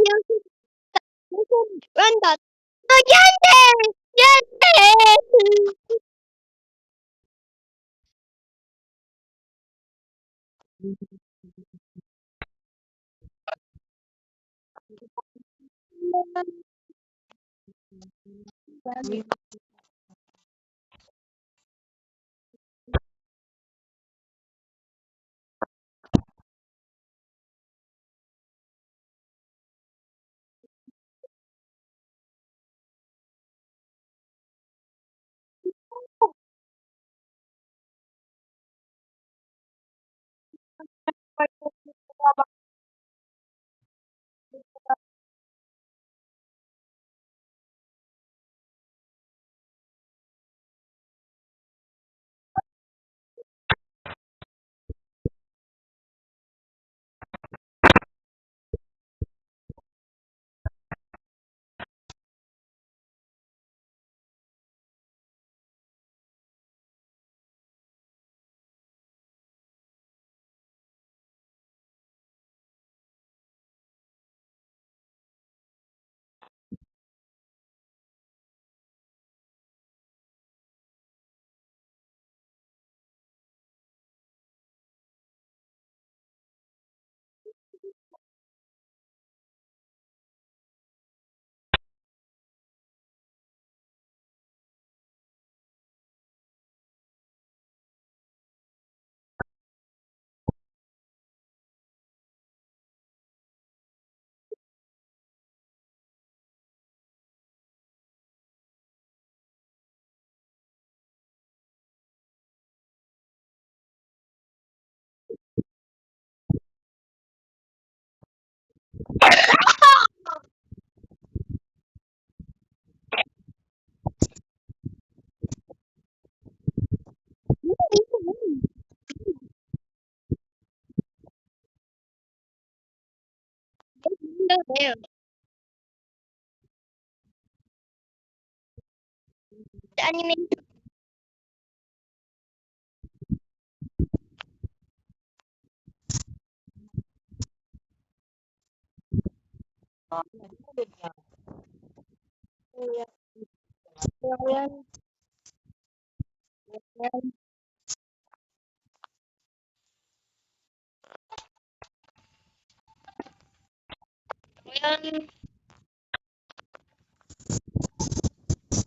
you should run that. No, Yandere! Yandere! There. The anime. Yan. Yan. Yan.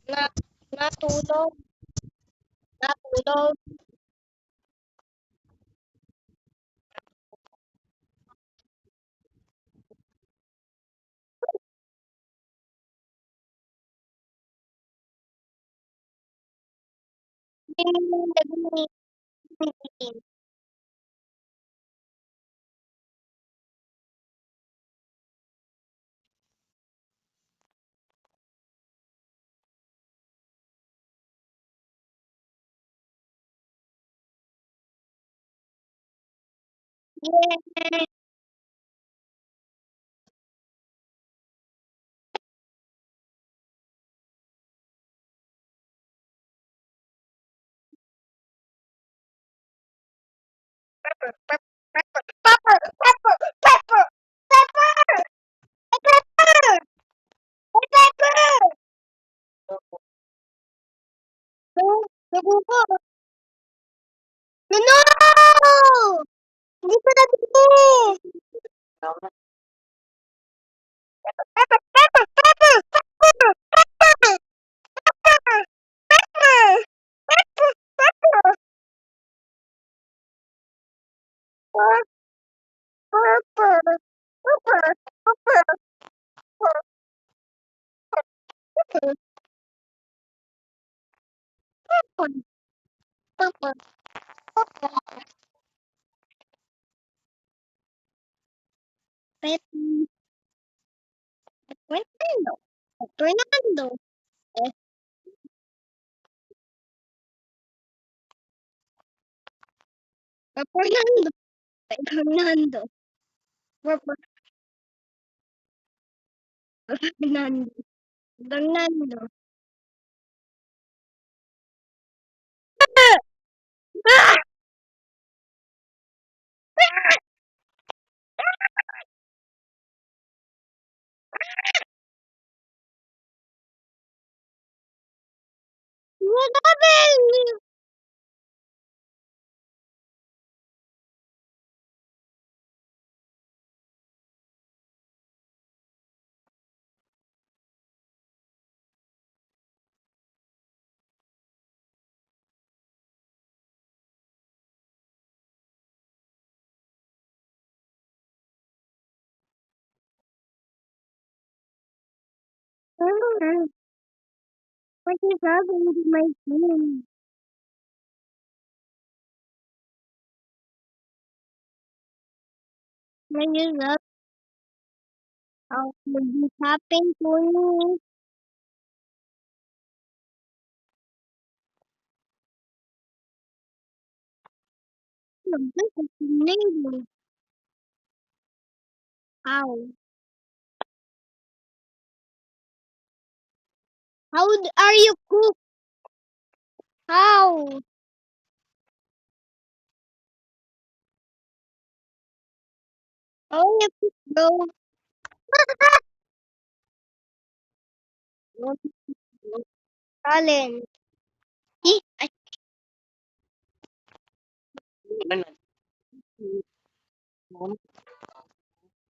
Na, natulog. Natulog. Ding, ding, ding. Yay. Pepper, pepper, pepper, pepper, pepper, pepper, pepper, pepper, pepper. No, no, no, no! Hindi ko nabili! Pepper, pepper, pepper, pepper, pepper, pepper, pepper, pepper, pepper, pepper, pepper, pepper, pepper, pepper, pepper, pepper, pepper. Fernando, Fernando, eh, Fernando, Fernando, Fernando, Fernando. Ah! Double! What is happening to my team? What is up? How will this happen to me? This is amazing. How? Are you cook? How? How you cook, bro? What talent? I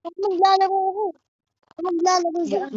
Pag maglalaro ako. Pag maglalaro siya.